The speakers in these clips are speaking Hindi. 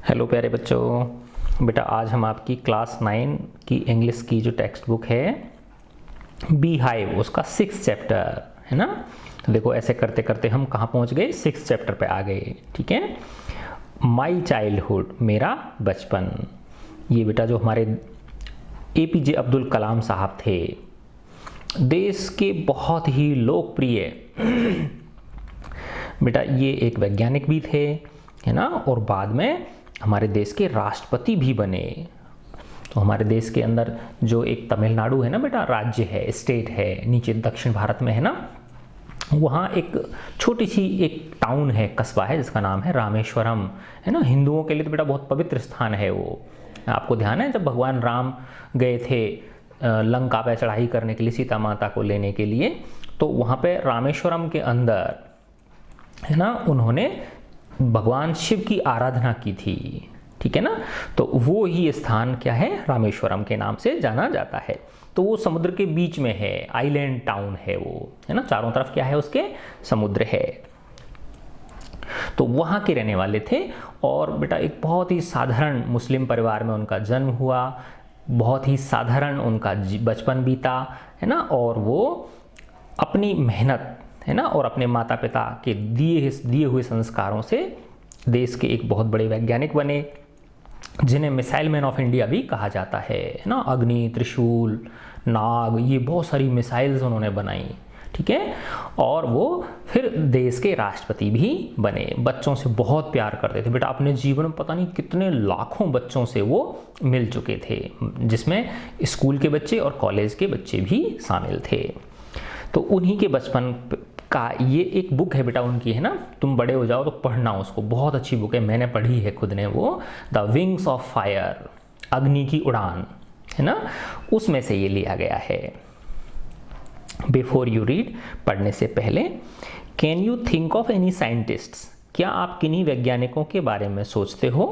हेलो प्यारे बच्चों। बेटा आज हम आपकी क्लास 9 की इंग्लिश की जो टेक्स्ट बुक है बी हाइव उसका 6th चैप्टर है ना। तो देखो ऐसे करते करते हम कहाँ पहुँच गए, 6th चैप्टर पे आ गए। ठीक है, माई चाइल्डहुड मेरा बचपन। ये बेटा जो हमारे APJ अब्दुल कलाम साहब थे, देश के बहुत ही लोकप्रिय बेटा ये एक वैज्ञानिक भी थे है ना, और बाद में हमारे देश के राष्ट्रपति भी बने। तो हमारे देश के अंदर जो एक तमिलनाडु है ना बेटा, राज्य है, स्टेट है, नीचे दक्षिण भारत में है ना, वहाँ एक छोटी सी एक टाउन है, कस्बा है जिसका नाम है रामेश्वरम है ना। हिंदुओं के लिए तो बेटा बहुत पवित्र स्थान है वो। आपको ध्यान है जब भगवान राम गए थे लंका पे चढ़ाई करने के लिए, सीता माता को लेने के लिए, तो वहाँ पे रामेश्वरम के अंदर है ना उन्होंने भगवान शिव की आराधना की थी। ठीक है ना, तो वो ही स्थान क्या है, रामेश्वरम के नाम से जाना जाता है। तो वो समुद्र के बीच में है, आइलैंड टाउन है वो है ना, चारों तरफ क्या है उसके, समुद्र है। तो वहाँ के रहने वाले थे और बेटा एक बहुत ही साधारण मुस्लिम परिवार में उनका जन्म हुआ, बहुत ही साधारण उनका बचपन बीता है ना, और वो अपनी मेहनत है ना और अपने माता पिता के दिए हुए संस्कारों से देश के एक बहुत बड़े वैज्ञानिक बने, जिन्हें मिसाइल मैन ऑफ इंडिया भी कहा जाता है ना। अग्नि, त्रिशूल, नाग, ये बहुत सारी मिसाइल्स उन्होंने बनाई। ठीक है, और वो फिर देश के राष्ट्रपति भी बने। बच्चों से बहुत प्यार करते थे बेटा, अपने जीवन में पता नहीं कितने लाखों बच्चों से वो मिल चुके थे, जिसमें स्कूल के बच्चे और कॉलेज के बच्चे भी शामिल थे। तो उन्हीं के बचपन का ये एक बुक है बेटा उनकी है ना, तुम बड़े हो जाओ तो पढ़ना उसको, बहुत अच्छी बुक है, मैंने पढ़ी है खुद ने वो, द विंग्स ऑफ फायर, अग्नि की उड़ान है ना, उसमें से ये लिया गया है। बिफोर यू रीड, पढ़ने से पहले, can you think of any scientists, क्या आप किन्हीं वैज्ञानिकों के बारे में सोचते हो,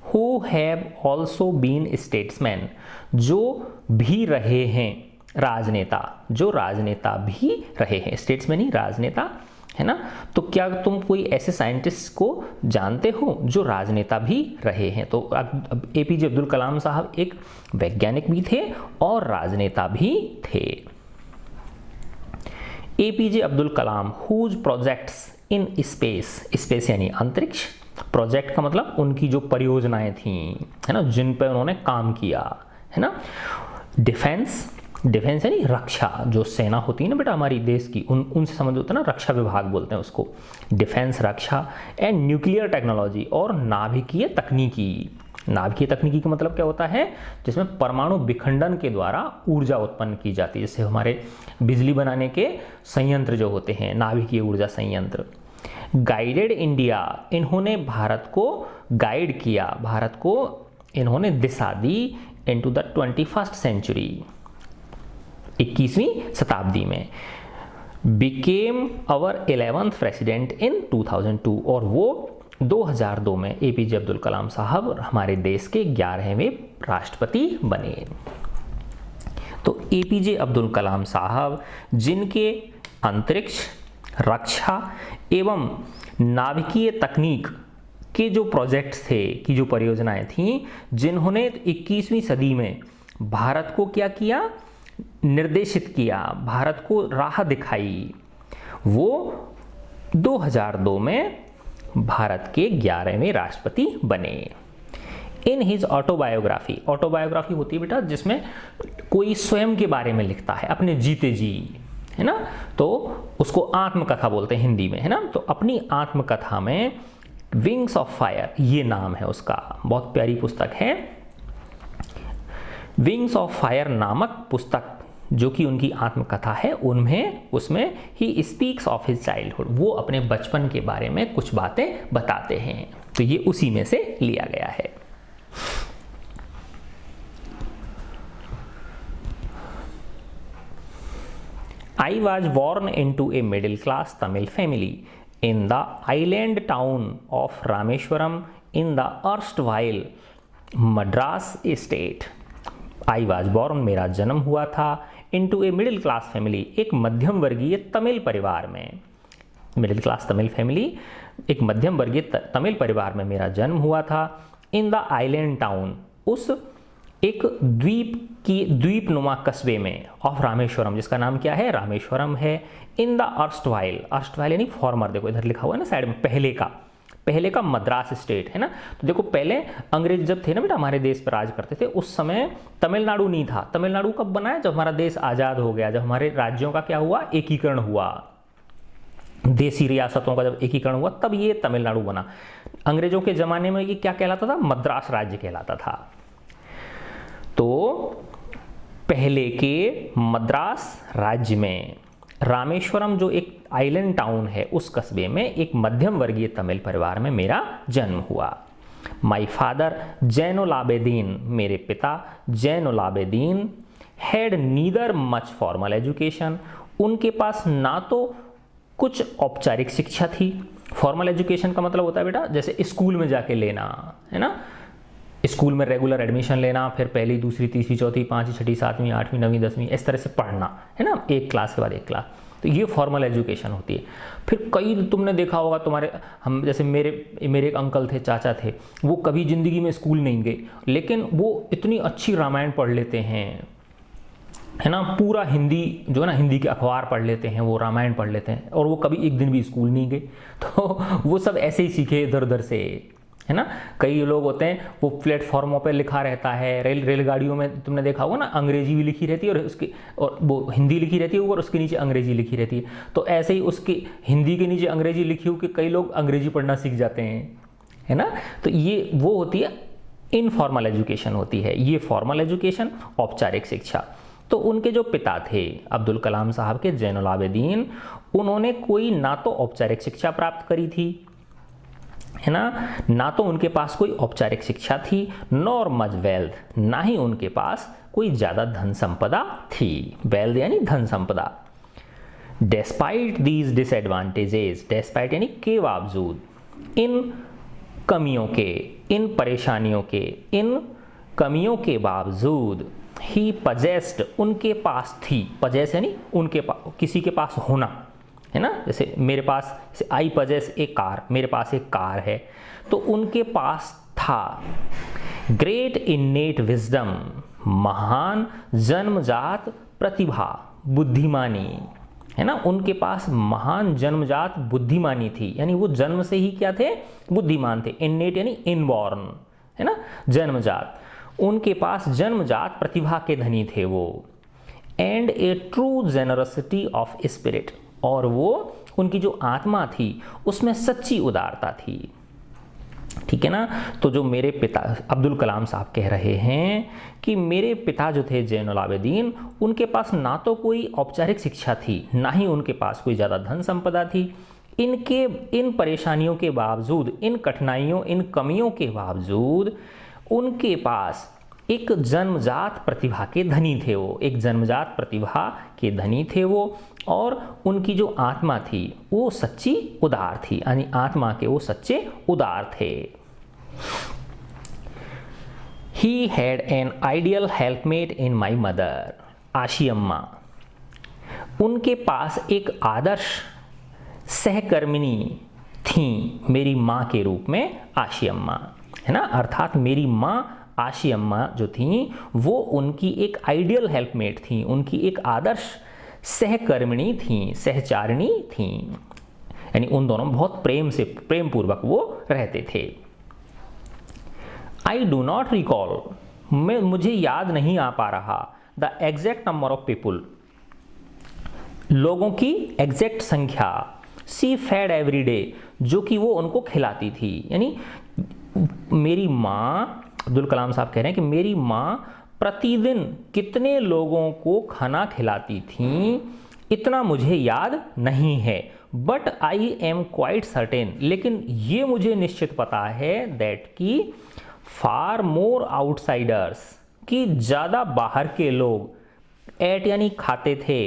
who have also been statesman, जो भी रहे हैं राजनेता, जो राजनेता भी रहे हैं, स्टेट्समैन ही राजनेता है ना। तो क्या तुम कोई ऐसे साइंटिस्ट को जानते हो जो राजनेता भी रहे हैं। तो APJ अब्दुल कलाम साहब एक वैज्ञानिक भी थे और राजनेता भी थे। APJ Abdul Kalam whose projects in space, space यानी अंतरिक्ष, प्रोजेक्ट का मतलब उनकी जो परियोजनाएं थी है ना, जिन पर उन्होंने काम किया है ना। डिफेंस, डिफेंस यानी रक्षा, जो सेना होती है ना बेटा हमारी देश की, उनसे संबंधित होता है ना, रक्षा विभाग बोलते हैं उसको, defence Raksha. And nuclear technology, और नाभिकीय तकनीकी। नाभिकीय तकनीकी का मतलब क्या होता है, जिसमें परमाणु विखंडन के द्वारा ऊर्जा उत्पन्न की जाती है, जैसे हमारे बिजली बनाने के संयंत्र जो होते हैं, नाभिकीय ऊर्जा संयंत्र। गाइडेड इंडिया, इन्होंने भारत को गाइड किया, भारत को इन्होंने दिशा दी इनटू द 21st सेंचुरी, 21वीं शताब्दी में। Became our 11th president in 2002, और वो 2002 में APJ अब्दुल कलाम साहब हमारे देश के 11वें राष्ट्रपति बने। तो APJ अब्दुल कलाम साहब जिनके अंतरिक्ष, रक्षा एवं नाभिकीय तकनीक के जो प्रोजेक्ट्स थे, की जो परियोजनाएं थीं, जिन्होंने 21वीं सदी में भारत को क्या किया, निर्देशित किया, भारत को राह दिखाई, वो 2002 में भारत के 11वें राष्ट्रपति बने। इन हिज ऑटोबायोग्राफी, ऑटोबायोग्राफी होती है बेटा जिसमें कोई स्वयं के बारे में लिखता है, अपने जीते जी है ना, तो उसको आत्मकथा बोलते हैं हिंदी में है ना। तो अपनी आत्मकथा में विंग्स ऑफ फायर, ये नाम है उसका, बहुत प्यारी पुस्तक है, विंग्स ऑफ फायर नामक पुस्तक जो कि उनकी आत्मकथा है, उसमें he speaks of his childhood, वो अपने बचपन के बारे में कुछ बातें बताते हैं। तो ये उसी में से लिया गया है। I was born into a middle class Tamil family in the island town of Rameshwaram in the erstwhile Madras state. I was born, मेरा जन्म हुआ था, into a middle class family, एक मध्यम वर्गीय तमिल परिवार में, मिडिल क्लास तमिल फैमिली, एक मध्यम वर्गीय तमिल परिवार में मेरा जन्म हुआ था। इन द आइलैंड टाउन, उस एक द्वीपनुमा कस्बे में, ऑफ रामेश्वरम, जिसका नाम क्या है, रामेश्वरम है, इन द अर्स्टवाइल यानी फॉर्मर, देखो इधर लिखा हुआ है ना साइड में, पहले का मद्रास स्टेट है ना। तो देखो पहले अंग्रेज जब थे ना बेटा हमारे देश पर राज करते थे, उस समय तमिलनाडु नहीं था। तमिलनाडु कब बना है, जब हमारा देश आज़ाद हो गया, जब हमारे राज्यों का क्या हुआ, एकीकरण हुआ, देसी रियासतों का जब एकीकरण हुआ तब ये तमिलनाडु बना। अंग्रेजों के ज़माने में ये क्या कहलाता था, मद्रास राज्य कहलाता था। तो पहले के मद्रास राज्य में रामेश्वरम जो एक आइलैंड टाउन है, उस कस्बे में एक मध्यम वर्गीय तमिल परिवार में मेरा जन्म हुआ। माई फादर जैनुलाब्दीन, मेरे पिता Jainulabdeen, had neither much formal education, उनके पास ना तो कुछ औपचारिक शिक्षा थी। फॉर्मल एजुकेशन का मतलब होता है बेटा जैसे स्कूल में जाके लेना, है ना, स्कूल में रेगुलर एडमिशन लेना, फिर पहली, दूसरी, तीसरी, चौथी, पाँचवीं, छठी, सातवीं, आठवीं, नवीं, 10वीं, इस तरह से पढ़ना, है ना, एक क्लास के बाद एक क्लास। तो ये फॉर्मल एजुकेशन होती है। फिर कई तुमने देखा होगा तुम्हारे, हम जैसे मेरे एक अंकल थे, चाचा थे, वो कभी ज़िंदगी में स्कूल नहीं गए, लेकिन वो इतनी अच्छी रामायण पढ़ लेते हैं, है ना, पूरा हिंदी जो है ना, हिंदी के अखबार पढ़ लेते हैं, वो रामायण पढ़ लेते हैं, और वो कभी एक दिन भी स्कूल नहीं गए। तो वो सब ऐसे ही सीखे इधर उधर से, है ना। कई लोग होते हैं वो प्लेटफॉर्मों पे लिखा रहता है, रेलगाड़ियों में तुमने देखा होगा ना, अंग्रेजी भी लिखी रहती है और वो हिंदी लिखी रहती है ऊपर, उसके नीचे अंग्रेजी लिखी रहती है। तो ऐसे ही उसकी हिंदी के नीचे अंग्रेजी लिखी हो कि कई लोग अंग्रेजी पढ़ना सीख जाते हैं, है ना। तो ये वो होती है इनफॉर्मल एजुकेशन होती है, ये फॉर्मल एजुकेशन, औपचारिक शिक्षा। तो उनके जो पिता थे अब्दुल कलाम साहब के, जैनुलाब्दीन, उन्होंने कोई ना तो औपचारिक शिक्षा प्राप्त करी थी, है ना तो उनके पास कोई औपचारिक शिक्षा थी, नॉर मच वेल्थ, ना ही उनके पास कोई ज़्यादा धन संपदा थी। वेल्थ यानी धन संपदा। डेस्पाइट दीज डिसएडवांटेजेस, डेस्पाइट यानी के बावजूद, इन कमियों के, इन परेशानियों के, इन कमियों के बावजूद, ही पजेस्ड, उनके पास थी, पजेस यानी उनके पास, किसी के पास होना, है ना। जैसे मेरे पास, जैसे आई पजेस ए कार, मेरे पास एक कार है, तो उनके पास था। ग्रेट इन्नेट विजडम, महान जन्मजात प्रतिभा, बुद्धिमानी, है ना, उनके पास महान जन्मजात बुद्धिमानी थी, यानी वो जन्म से ही क्या थे, बुद्धिमान थे। इन्नेट यानी इनबॉर्न, है ना, जन्मजात, उनके पास जन्मजात प्रतिभा के धनी थे वो। And A true generosity of spirit, और वो उनकी जो आत्मा थी उसमें सच्ची उदारता थी, ठीक है ना। तो जो मेरे पिता अब्दुल कलाम साहब कह रहे हैं कि मेरे पिता जो थे जैनुलाब्दीन, उनके पास ना तो कोई औपचारिक शिक्षा थी, ना ही उनके पास कोई ज़्यादा धन संपदा थी। इन परेशानियों के बावजूद, इन कठिनाइयों, इन कमियों के बावजूद उनके पास एक जन्मजात प्रतिभा के धनी थे वो, एक जन्मजात प्रतिभा के धनी थे वो, और उनकी जो आत्मा थी वो सच्ची उदार थी, यानी आत्मा के वो सच्चे उदार थे। He had an ideal helpmate in my mother, आशी अम्मा, उनके पास एक आदर्श सहकर्मिनी थी मेरी माँ के रूप में, आशी अम्मा, है ना। अर्थात मेरी माँ आशी अम्मा जो थी वो उनकी एक आइडियल हेल्पमेट थी, उनकी एक आदर्श सहकर्मिणी थी, सहचारिणी थी, यानी उन दोनों बहुत प्रेम पूर्वक वो रहते थे। आई डू नॉट रिकॉल, मुझे याद नहीं आ पा रहा, the exact number of people, लोगों की एग्जैक्ट संख्या, सी फेड एवरी डे, जो कि वो उनको खिलाती थी। यानी मेरी माँ, अब्दुल कलाम साहब कह रहे हैं कि मेरी माँ प्रतिदिन कितने लोगों को खाना खिलाती थी, इतना मुझे याद नहीं है। But I am quite certain, लेकिन ये मुझे निश्चित पता है, दैट कि फार मोर आउटसाइडर्स, कि ज़्यादा बाहर के लोग, एट यानी खाते थे,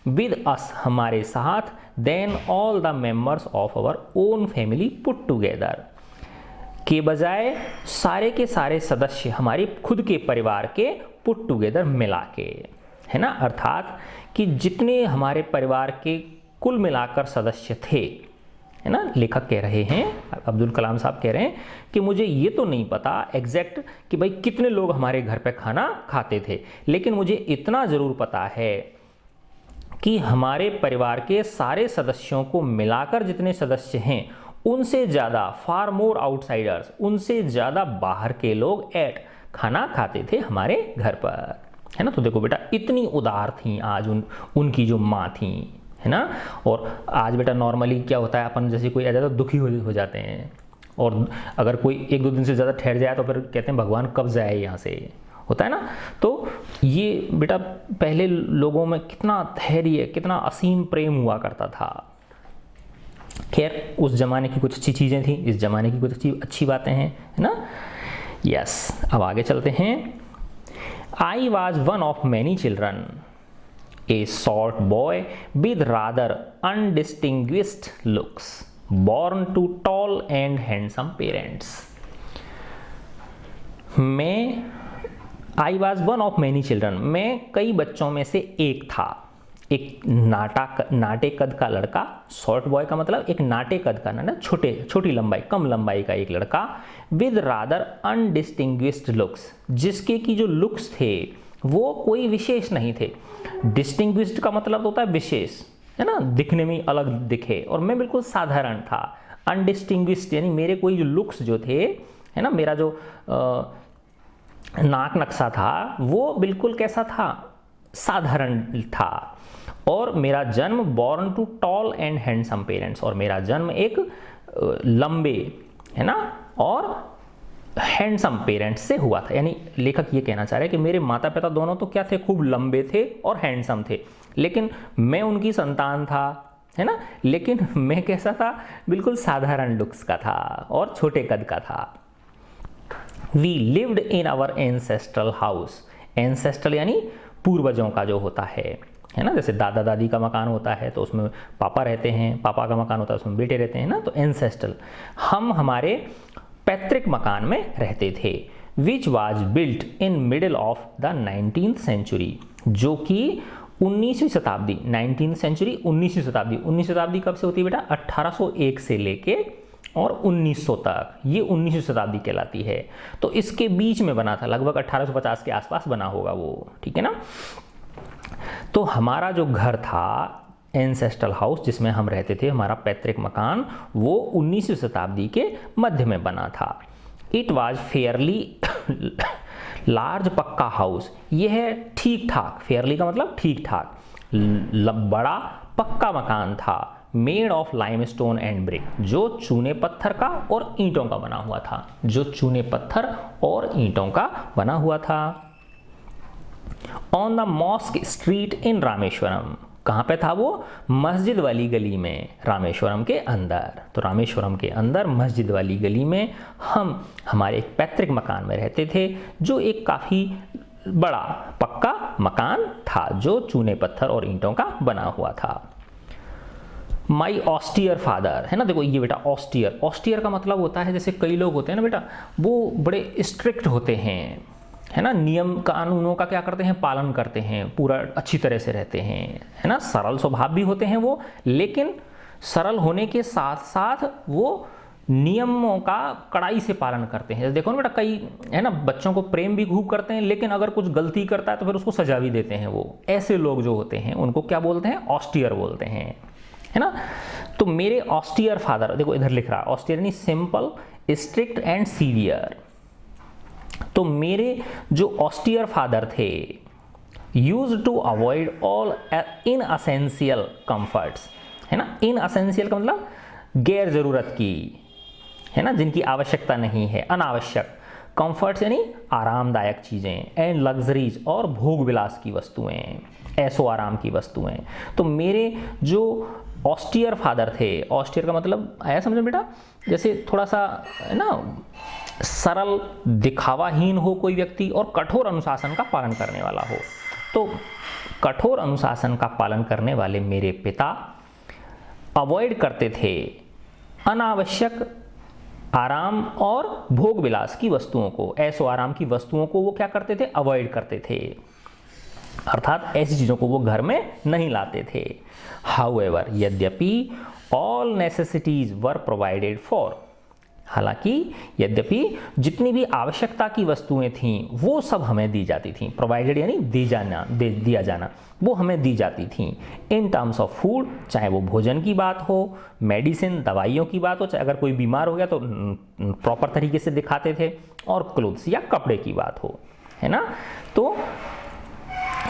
विद अस हमारे साथ, then all the members of our own family put together, के बजाय सारे के सारे सदस्य हमारे खुद के परिवार के पुट टुगेदर मिला के, है ना। अर्थात कि जितने हमारे परिवार के कुल मिलाकर सदस्य थे, है ना। लेखक कह रहे हैं, अब्दुल कलाम साहब कह रहे हैं कि मुझे ये तो नहीं पता एग्जैक्ट कि भाई कितने लोग हमारे घर पे खाना खाते थे, लेकिन मुझे इतना ज़रूर पता है कि हमारे परिवार के सारे सदस्यों को मिलाकर जितने सदस्य हैं उनसे ज़्यादा, फार मोर आउटसाइडर्स, उनसे ज़्यादा बाहर के लोग खाना खाते थे हमारे घर पर, है ना। तो देखो बेटा, इतनी उदार थी आज उनकी जो माँ थी, है ना। और आज बेटा नॉर्मली क्या होता है, अपन जैसे कोई आ जाता है दुखी हो जाते हैं, और अगर कोई 1-2 दिन से ज़्यादा ठहर जाए तो फिर कहते हैं भगवान कब जाए यहाँ से, होता है ना। तो ये बेटा पहले लोगों में कितना धैर्य, कितना असीम प्रेम हुआ करता था। खैर, उस ज़माने की कुछ अच्छी चीज़ें थी, इस ज़माने की कुछ अच्छी बातें हैं, है ना। यस, अब आगे चलते हैं। I was one of many children, a short boy with rather undistinguished looks, born to tall and handsome parents। I was one of many children, मैं कई बच्चों में से एक था। एक नाटे कद का लड़का, शॉर्ट बॉय का मतलब एक नाटे कद का, ना छोटी लंबाई, कम लंबाई का एक लड़का, विद रादर अनडिस्टिंग्विश्ड लुक्स, जिसके की जो लुक्स थे वो कोई विशेष नहीं थे। डिस्टिंग्विश्ड का मतलब होता है विशेष, है ना, दिखने में अलग दिखे, और मैं बिल्कुल साधारण था। अनडिस्टिंग्विश्ड यानी मेरे कोई जो लुक्स जो थे, है ना, मेरा जो नाक नक्शा था वो बिल्कुल कैसा था, साधारण था। और मेरा जन्म born to tall and handsome parents, और मेरा जन्म एक लंबे, है ना, और हैंडसम पेरेंट्स से हुआ था। यानी लेखक ये कहना चाह रहे हैं कि मेरे माता पिता दोनों तो क्या थे, खूब लंबे थे और हैंडसम थे, लेकिन मैं उनकी संतान था, है ना। लेकिन मैं कैसा था, बिल्कुल साधारण लुक्स का था और छोटे कद का था। We lived in our ancestral house, ancestral यानी पूर्वजों का जो होता है ना, जैसे दादा दादी का मकान होता है तो उसमें पापा रहते हैं, पापा का मकान होता है उसमें बेटे रहते हैं ना, तो एंसेस्ट्रल। हम हमारे पैतृक मकान में रहते थे। Which was built in middle of the 19th century, जो कि 19वीं शताब्दी, 19th सेंचुरी 19वीं शताब्दी, 19वीं शताब्दी कब से होती है बेटा, 1801 से लेके और 1900 तक, ये 19वीं शताब्दी कहलाती है। तो इसके बीच में बना था, लगभग 1850 के आसपास बना होगा वो, ठीक है ना। तो हमारा जो घर था, एंसेस्ट्रल हाउस जिसमें हम रहते थे, हमारा पैतृक मकान, वो 19वीं शताब्दी के मध्य में बना था। इट वाज फेयरली लार्ज पक्का हाउस, यह है ठीक ठाक, फेयरली का मतलब ठीक ठाक, बड़ा पक्का मकान था। Made of limestone and brick, जो चूने पत्थर का और ईंटों का बना हुआ था, जो चूने पत्थर और ईंटों का बना हुआ था। On the mosque street in Rameswaram, कहाँ पे था वो, मस्जिद वाली गली में, रामेश्वरम के अंदर। तो रामेश्वरम के अंदर मस्जिद वाली गली में हम हमारे एक पैतृक मकान में रहते थे, जो एक काफ़ी बड़ा पक्का मकान था, जो चूने पत्थर और ईंटों का बना हुआ था। माई ऑस्टियर फादर, है ना, देखो ये बेटा ऑस्टियर, ऑस्टियर का मतलब होता है, जैसे कई लोग होते हैं ना बेटा, वो बड़े स्ट्रिक्ट होते हैं, है ना, नियम कानूनों का क्या करते हैं, पालन करते हैं, पूरा अच्छी तरह से रहते हैं, है ना, सरल स्वभाव भी होते हैं वो, लेकिन सरल होने के साथ साथ वो नियमों का कड़ाई से पालन करते हैं। देखो ना बेटा, कई है ना बच्चों को प्रेम भी खूब करते हैं, लेकिन अगर कुछ गलती करता है तो फिर उसको सजा भी देते हैं। वो ऐसे लोग जो होते हैं उनको क्या बोलते हैं, ऑस्टियर बोलते हैं, है ना। तो मेरे ऑस्टियर फादर, देखो इधर लिख रहा है ऑस्टियर यानी सिंपल, स्ट्रिक्ट एंड सीवियर। तो मेरे जो ऑस्टियर फादर थे, used to avoid all inessential comforts, है ना, इनअसेंशियल का मतलब गैर जरूरत की, है ना, जिनकी आवश्यकता नहीं है, अनावश्यक। कंफर्ट्स यानी आरामदायक चीजें, एंड लग्जरीज और भोग विलास की वस्तुएं, ऐसो आराम की वस्तुएं। तो मेरे जो ऑस्टियर फादर थे, ऑस्टियर का मतलब आया समझ में बेटा, जैसे थोड़ा सा है ना सरल, दिखावाहीन हो कोई व्यक्ति और कठोर अनुशासन का पालन करने वाला हो। तो कठोर अनुशासन का पालन करने वाले मेरे पिता अवॉइड करते थे अनावश्यक आराम और भोग विलास की वस्तुओं को, ऐसो आराम की वस्तुओं को वो क्या करते थे, अवॉइड करते थे, अर्थात ऐसी चीज़ों को वो घर में नहीं लाते थे। हाउएवर, यद्यपि all necessities were provided for. हालांकि यद्यपि जितनी भी आवश्यकता की वस्तुएं थीं वो सब हमें दी जाती थीं, प्रोवाइडेड यानी दिया जाना, वो हमें दी जाती थीं इन टर्म्स ऑफ फूड, चाहे वो भोजन की बात हो, मेडिसिन दवाइयों की बात हो, चाहे अगर कोई बीमार हो गया तो प्रॉपर तरीके से दिखाते थे, और क्लोथ्स या कपड़े की बात हो, है ना। तो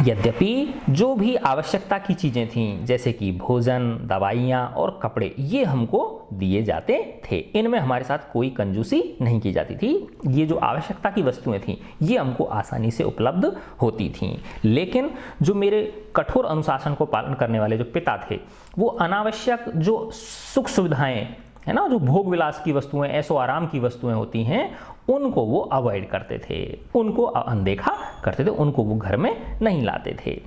यद्यपि जो भी आवश्यकता की चीज़ें थीं जैसे कि भोजन, दवाइयाँ और कपड़े, ये हमको दिए जाते थे, इनमें हमारे साथ कोई कंजूसी नहीं की जाती थी। ये जो आवश्यकता की वस्तुएं थीं ये हमको आसानी से उपलब्ध होती थीं। लेकिन जो मेरे कठोर अनुशासन को पालन करने वाले जो पिता थे वो अनावश्यक जो सुख सुविधाएं है ना, जो भोग विलास की वस्तुएं, ऐशो आराम की वस्तुएं होती हैं, उनको वो अवॉइड करते थे, उनको अनदेखा करते थे, उनको वो घर में नहीं लाते थे।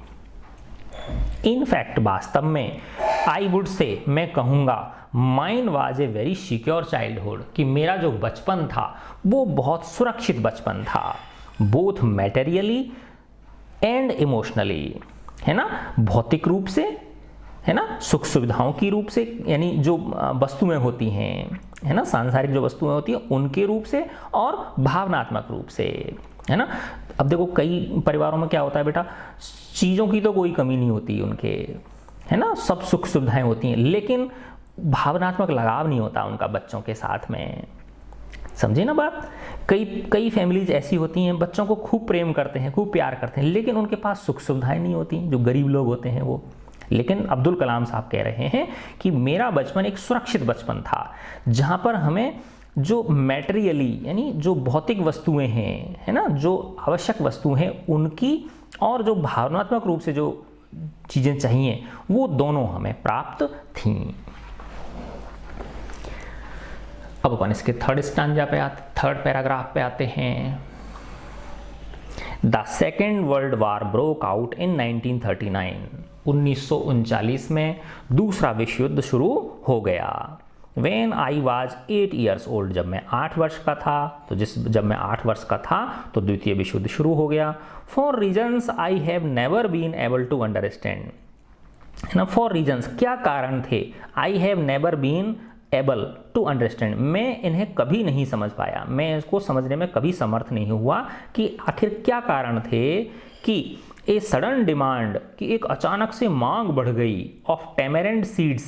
इनफैक्ट वास्तव में आई वुड से, मैं कहूँगा, mine was a very secure childhood, कि मेरा जो बचपन था वो बहुत सुरक्षित बचपन था, बोथ मैटेरियली एंड इमोशनली, है ना, भौतिक रूप से, है ना, सुख सुविधाओं की रूप से, यानी जो वस्तुएं होती हैं, है ना, सांसारिक जो वस्तुएं होती हैं उनके रूप से, और भावनात्मक रूप से, है ना। अब देखो कई परिवारों में क्या होता है बेटा, चीज़ों की तो कोई कमी नहीं होती उनके, है ना, सब सुख सुविधाएं होती हैं, लेकिन भावनात्मक लगाव नहीं होता उनका बच्चों के साथ में। समझे ना बात। कई फैमिलीज ऐसी होती हैं, बच्चों को खूब प्रेम करते हैं, खूब प्यार करते हैं, लेकिन उनके पास सुख सुविधाएं नहीं होती, जो गरीब लोग होते हैं वो। लेकिन अब्दुल कलाम साहब कह रहे हैं कि मेरा बचपन एक सुरक्षित बचपन था, जहाँ पर हमें जो मैटेरियली यानी जो भौतिक वस्तुएं हैं, है ना, जो आवश्यक वस्तुएं हैं उनकी, और जो भावनात्मक रूप से जो चीज़ें चाहिए वो दोनों हमें प्राप्त थीं। अब अपन इसके थर्ड पैराग्राफ पे आते हैं। The second world war broke out in 1939। 1939 में दूसरा विश्व युद्ध शुरू हो गया। When I was 8 years old, जब मैं 8 वर्ष का था, तो जब मैं 8 वर्ष का था तो द्वितीय विश्व युद्ध शुरू हो गया। For reasons I have never been able to understand, है ना, for reasons क्या कारण थे, I have never been able to understand, मैं इन्हें कभी नहीं समझ पाया, मैं इसको समझने में कभी समर्थ नहीं हुआ कि आखिर क्या कारण थे कि ए सडन डिमांड, कि एक अचानक से मांग बढ़ गई, ऑफ टैमेरेंट सीड्स,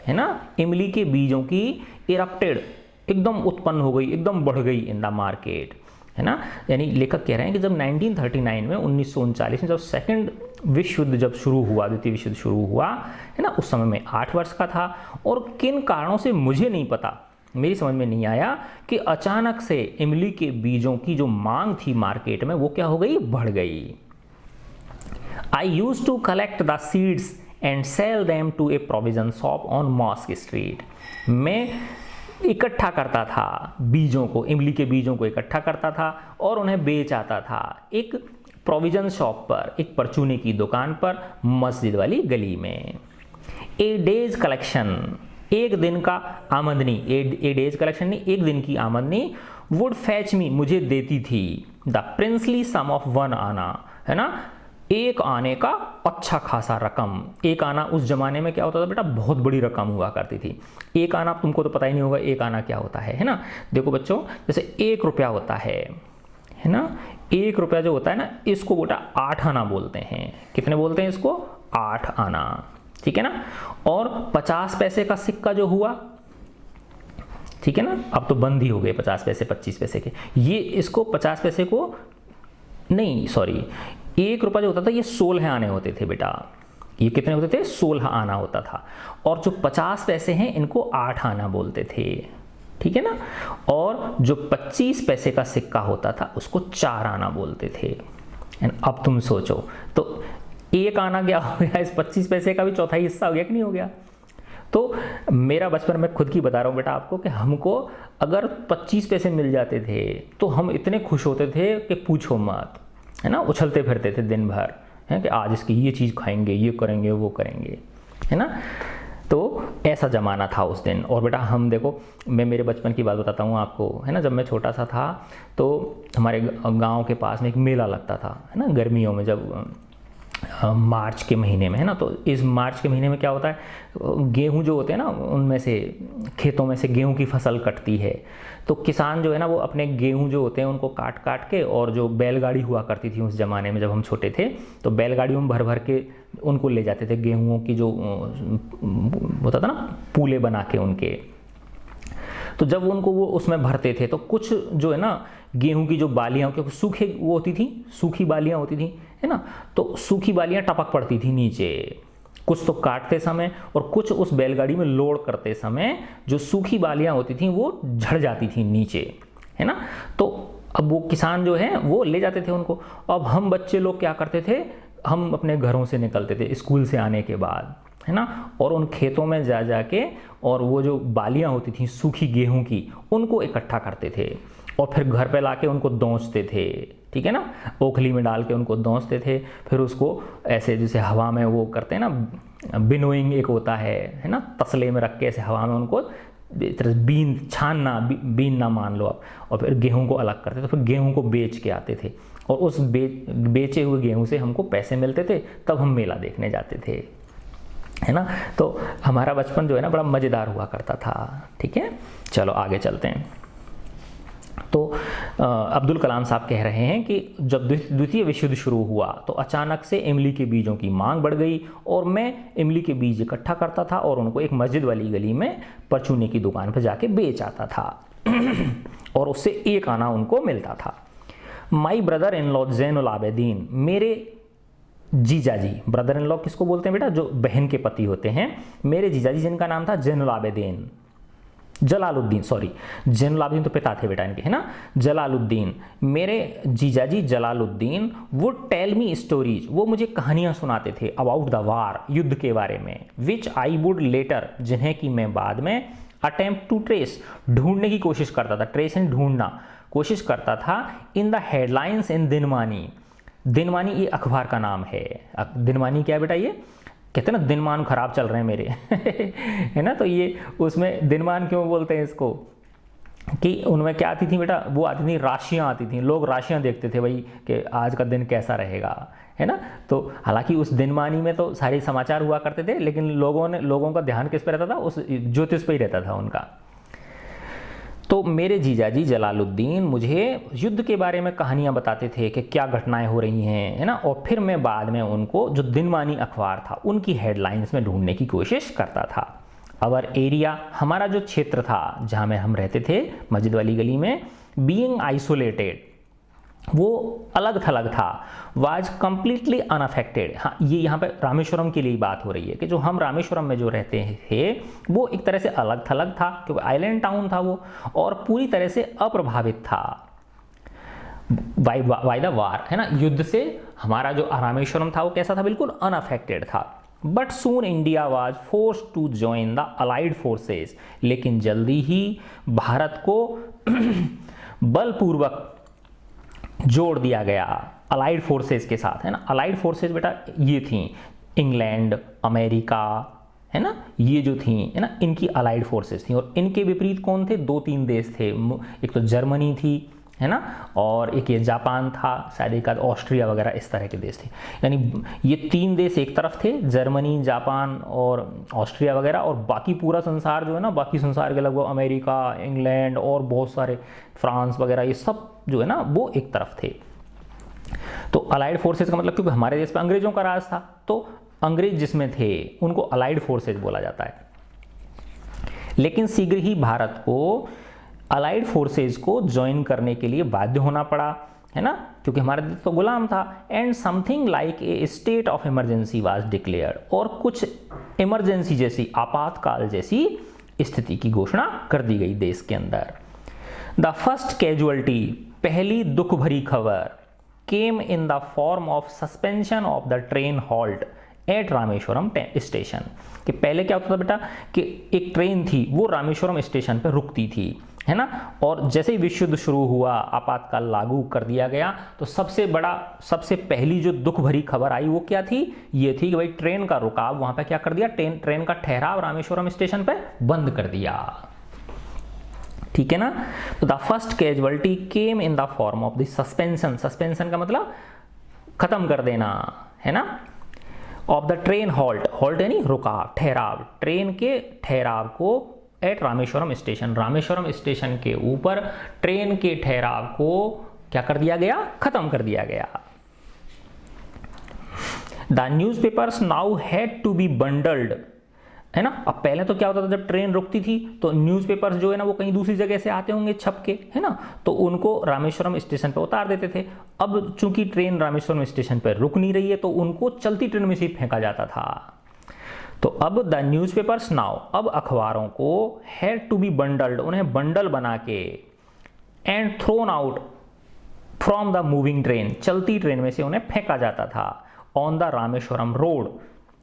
है ना, इमली के बीजों की, इरप्टेड, एकदम उत्पन्न हो गई, एकदम बढ़ गई इन द मार्केट, है ना। यानी लेखक कह रहे हैं कि जब 1939 में 1939 में जब सेकंड विश्व युद्ध जब शुरू हुआ, द्वितीय विश्व युद्ध शुरू हुआ, है ना, उस समय मैं 8 वर्ष का था, और किन कारणों से मुझे नहीं पता, मेरी समझ में नहीं आया कि अचानक से इमली के बीजों की जो मांग थी मार्केट में वो क्या हो गई, बढ़ गई। I used to collect the seeds and sell them to a provision shop on mosque street. मैं इकट्ठा करता था बीजों को, इमली के बीजों को इकट्ठा करता था और उन्हें बेच आता था एक प्रोविजन शॉप पर, एक परचूने की दुकान पर, मस्जिद वाली गली में। ए डेज कलेक्शन, एक दिन का आमदनी, ए डेज कलेक्शन नहीं, एक दिन की आमदनी, वुड फैच मी, मुझे देती थी, द प्रिंसली सम ऑफ 1 आना, है ना, एक आने का अच्छा खासा रकम। एक आना उस जमाने में क्या होता था बेटा, बहुत बड़ी रकम हुआ करती थी। एक आना तुमको तो पता ही नहीं होगा एक आना क्या होता है ना। देखो बच्चों, जैसे 1 रुपया होता है ना, 1 रुपया जो होता है ना, इसको बेटा 8 आना बोलते हैं। कितने बोलते हैं इसको, 8 आना, ठीक है ना। और 50 पैसे का सिक्का जो हुआ, ठीक है ना, अब तो बंद ही हो गए 50 पैसे 25 पैसे के, ये इसको 50 पैसे को नहीं, सॉरी, 1 रुपया जो होता था ये 16 आने होते थे बेटा। ये कितने होते थे, 16 आना होता था। और जो 50 पैसे हैं इनको 8 आना बोलते थे, ठीक है ना। और जो 25 पैसे का सिक्का होता था उसको 4 आना बोलते थे। अब तुम सोचो, तो 1 आना क्या हो गया, इस 25 पैसे का भी चौथाई हिस्सा हो गया कि नहीं हो गया। तो मेरा बचपन में खुद की बता रहा हूँ बेटा आपको कि हमको अगर 25 पैसे मिल जाते थे तो हम इतने खुश होते थे कि पूछो मत, है ना। उछलते फिरते थे दिन भर, है कि आज इसकी ये चीज़ खाएंगे, ये करेंगे, वो करेंगे, है ना। तो ऐसा ज़माना था उस दिन। और बेटा हम देखो, मैं मेरे बचपन की बात बताता हूँ आपको, है ना। जब मैं छोटा सा था तो हमारे गांव के पास में एक मेला लगता था, है ना, गर्मियों में जब मार्च के महीने में, है ना। तो इस मार्च के महीने में क्या होता है, गेहूं जो होते हैं ना, उनमें से खेतों में से गेहूं की फसल कटती है। तो किसान जो है ना वो अपने गेहूं जो होते हैं उनको काट काट के, और जो बैलगाड़ी हुआ करती थी उस ज़माने में जब हम छोटे थे, तो बैलगाड़ियों में भर भर के उनको ले जाते थे, गेहूं की जो होता था ना पूले बना के उनके। तो जब उनको वो उसमें भरते थे तो कुछ जो है ना गेहूं की जो बालियाँ, क्योंकि सूखे वो होती थी, सूखी बालियाँ होती थी, है ना, तो सूखी बालियाँ टपक पड़ती थी नीचे, कुछ तो काटते समय और कुछ उस बैलगाड़ी में लोड करते समय जो सूखी बालियाँ होती थी वो झड़ जाती थी नीचे, है ना। तो अब वो किसान जो है वो ले जाते थे उनको। अब हम बच्चे लोग क्या करते थे, हम अपने घरों से निकलते थे स्कूल से आने के बाद, है ना, और उन खेतों में जा जाके और वो जो बालियाँ होती थी सूखी गेहूं की उनको इकट्ठा करते थे और फिर घर पे लाके उनको दौंचते थे, ठीक है ना, ओखली में डाल के उनको दौंचते थे। फिर उसको ऐसे जैसे हवा में वो करते हैं ना, बिनोइंग एक होता है ना, तसले में रख के ऐसे हवा में उनको बीन छानना, बीन ना मान लो आप, और फिर गेहूं को अलग करते थे, फिर गेहूं को बेच के आते थे और उस बेचे हुए गेहूं से हमको पैसे मिलते थे, तब हम मेला देखने जाते थे, है ना। तो हमारा बचपन जो है ना बड़ा मज़ेदार हुआ करता था, ठीक है। चलो आगे चलते हैं। तो अब्दुल कलाम साहब कह रहे हैं कि जब द्वितीय विश्व युद्ध शुरू हुआ तो अचानक से इमली के बीजों की मांग बढ़ गई और मैं इमली के बीज इकट्ठा करता था और उनको एक मस्जिद वाली गली में परचूने की दुकान पर जाके बेच आता था और उससे एक आना उनको मिलता था। My brother in law Zainul Abidin, मेरे जीजाजी, ब्रदर इन लॉ किसको बोलते हैं बेटा, जो बहन के पति होते हैं, मेरे जीजाजी जिनका नाम था जैनुल आबिदीन, जलालुद्दीन, सॉरी जैनुल आबिदीन तो पिता थे बेटा इनके, है ना, जलालुद्दीन, मेरे जीजाजी Jalaluddin would tell me stories, वो मुझे कहानियां सुनाते थे अबाउट द वार, युद्ध के बारे में, विच आई वुड लेटर, जिन्हें कि मैं बाद में अटेम्प्ट टू ट्रेस, ढूंढने की कोशिश करता था, ट्रेस एंड ढूंढना कोशिश करता था, इन द हेडलाइंस इन दिनवानी, दिनवानी ये अखबार का नाम है, दिनवानी क्या है बेटा, ये कहते हैं ना दिनमान खराब चल रहे हैं मेरे है ना, तो ये उसमें दिनमान क्यों बोलते हैं इसको, कि उनमें क्या आती थी बेटा, वो आती थी राशियां आती थी, लोग राशियां देखते थे भाई कि आज का दिन कैसा रहेगा, है ना। तो हालांकि उस दिनमानी में तो सारे समाचार हुआ करते थे, लेकिन लोगों का ध्यान किस पे रहता था, उस ज्योतिष पे ही रहता था उनका। तो मेरे जीजाजी जलालुद्दीन मुझे युद्ध के बारे में कहानियां बताते थे कि क्या घटनाएं हो रही हैं, है ना, और फिर मैं बाद में उनको जो दिनवानी अखबार था उनकी हेडलाइंस में ढूंढने की कोशिश करता था। अवर एरिया, हमारा जो क्षेत्र था जहां में हम रहते थे मस्जिद वाली गली में, बीइंग आइसोलेटेड, वो अलग थलग था, वाज कम्प्लीटली अनअफेक्टेड। हाँ, ये यहाँ पे रामेश्वरम के लिए बात हो रही है कि जो हम रामेश्वरम में जो रहते थे वो एक तरह से अलग थलग था, क्योंकि आइलैंड टाउन था वो, और पूरी तरह से अप्रभावित था बाय द वार, है ना, युद्ध से हमारा जो रामेश्वरम था वो कैसा था, बिल्कुल अनअफेक्टेड था। But soon India was force to join the allied forces, लेकिन जल्दी ही भारत को बलपूर्वक जोड़ दिया गया अलाइड फोर्सेस के साथ, है ना। अलाइड फोर्सेस बेटा ये थी इंग्लैंड, अमेरिका, है ना, ये जो थी, है ना, इनकी अलाइड फोर्सेस थी, और इनके विपरीत कौन थे, 2-3 देश थे, एक तो जर्मनी थी, है ना, और एक ये जापान था, शायद एक आध ऑस्ट्रिया वगैरह इस तरह के देश थे। यानी ये 3 देश एक तरफ थे, जर्मनी, जापान और ऑस्ट्रिया वगैरह, और बाकी पूरा संसार जो है ना, बाकी संसार के लगभग अमेरिका, इंग्लैंड और बहुत सारे फ्रांस वगैरह, ये सब जो है ना वो एक तरफ थे। तो अलाइड फोर्सेज का मतलब, क्योंकि हमारे देश पे अंग्रेजों का राज था, तो अंग्रेज जिसमें थे उनको अलाइड फोर्सेज बोला जाता है। लेकिन शीघ्र ही भारत को अलाइड फोर्सेज को ज्वाइन करने के लिए बाध्य होना पड़ा, है ना, क्योंकि हमारा देश तो गुलाम था। And something like a state of emergency was declared, और कुछ इमरजेंसी जैसी, आपातकाल जैसी स्थिति की घोषणा कर दी गई देश के अंदर। द फर्स्ट कैजुअलिटी, पहली दुख भरी खबर, came in the form of suspension of the train halt at Rameswaram station. कि पहले क्या होता था बेटा कि एक ट्रेन थी वो रामेश्वरम स्टेशन पर रुकती थी, है ना, और जैसे ही विश्व युद्ध शुरू हुआ, आपातकाल लागू कर दिया गया, तो सबसे पहली जो दुख भरी खबर आई वो क्या थी, ये थी कि भाई ट्रेन का रुकाव वहां पे क्या कर दिया, ट्रेन का ठहराव रामेश्वरम स्टेशन पे बंद कर दिया, ठीक है ना। तो the first casualty came in the form of the suspension, suspension का मतलब खत्म कर देना, है ना, of the train halt, halt यानी रुकाव, ठहराव, ट्रेन के ठहराव को at Rameswaram station, Rameshwaram station के ऊपर ट्रेन के ठहराव को क्या कर दिया गया, खत्म कर दिया गया। The newspapers now had to be bundled, है ना। अब पहले तो क्या होता था, जब ट्रेन रुकती थी तो न्यूज़पेपर्स जो है ना वो कहीं दूसरी जगह से आते होंगे छप के, है ना, तो उनको रामेश्वरम स्टेशन पर उतार देते थे। अब चूंकि ट्रेन रामेश्वरम स्टेशन पर रुक नहीं रही है तो उनको चलती ट्रेन में से फेंका जाता था। तो अब द न्यूज़पेपर्स नाउ, अब अखबारों को हैड टू बी बंडल्ड, उन्हें बंडल बना के, and thrown out from the moving train, चलती ट्रेन में से उन्हें फेंका जाता था, on the Rameswaram road,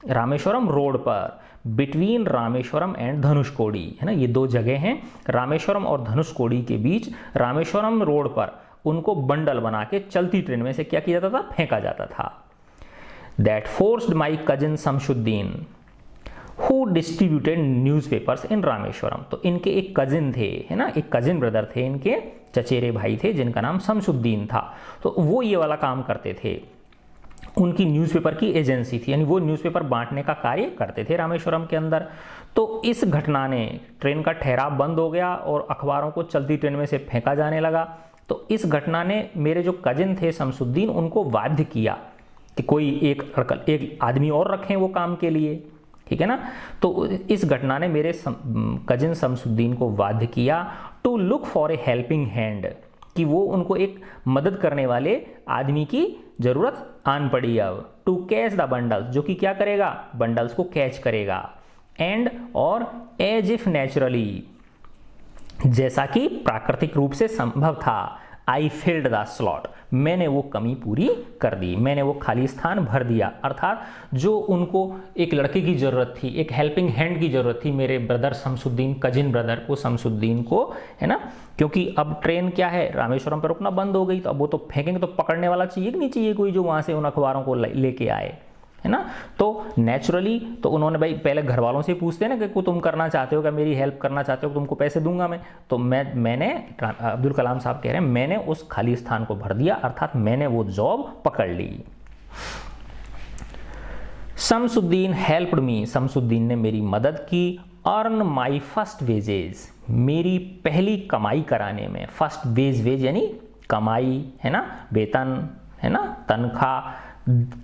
Rameswaram road पर, बिटवीन रामेश्वरम एंड धनुषकोडी, है ना, ये दो जगह हैं रामेश्वरम और धनुषकोडी के बीच, रामेश्वरम रोड पर उनको बंडल बना के चलती ट्रेन में से क्या किया जाता था, फेंका जाता था। That forced my cousin Shamsuddin who distributed newspapers in Rameshwaram, तो इनके एक कजिन थे, है ना, एक कजिन ब्रदर थे, इनके चचेरे भाई थे जिनका नाम शमशुद्दीन था, तो वो ये वाला काम करते थे, उनकी न्यूज़पेपर की एजेंसी थी, यानी वो न्यूज़पेपर बांटने का कार्य करते थे रामेश्वरम के अंदर। तो इस घटना ने, ट्रेन का ठहराव बंद हो गया और अखबारों को चलती ट्रेन में से फेंका जाने लगा, तो इस घटना ने मेरे जो कजिन थे शमशुद्दीन उनको बाध्य किया कि कोई एक आदमी और रखें वो काम के लिए, ठीक है ना। तो इस घटना ने मेरे कजिन शमशुद्दीन को बाध्य किया to look for a helping hand, कि वो उनको एक मदद करने वाले आदमी की जरूरत आन पड़ी अब, टू कैच द बंडल्स, जो कि क्या करेगा, बंडल्स को कैच करेगा, एंड और एज इफ नेचुरली, जैसा कि प्राकृतिक रूप से संभव था, आई फिल्ड द स्लॉट, मैंने वो कमी पूरी कर दी, मैंने वो खाली स्थान भर दिया, अर्थात जो उनको एक लड़के की ज़रूरत थी, एक हेल्पिंग हैंड की ज़रूरत थी मेरे ब्रदर शमशुद्दीन, कजिन ब्रदर को शमशुद्दीन को, है ना, क्योंकि अब ट्रेन क्या है रामेश्वरम पर रुकना बंद हो गई, तो अब वो तो फेंकेंगे तो पकड़ने वाला चाहिए कि नहीं चाहिए कोई जो वहाँ से उन अखबारों को लेके आए, है ना। तो नेचुरली तो उन्होंने भाई पहले घर वालों से पूछते हैं ना कि तुम करना चाहते हो क्या, मेरी हेल्प करना चाहते हो, तुमको पैसे दूंगा मैं, तो मैंने अब्दुल कलाम साहब कह रहे हैं मैंने उस खाली स्थान को भर दिया, अर्थात मैंने वो जॉब पकड़ ली। शमशुद्दीन हेल्प्ड मी, शमशुद्दीन ने मेरी मदद की, अर्न माई फर्स्ट वेजेस, मेरी पहली कमाई कराने में, फर्स्ट वेज यानी कमाई, है ना, वेतन, है ना, तनख्वाह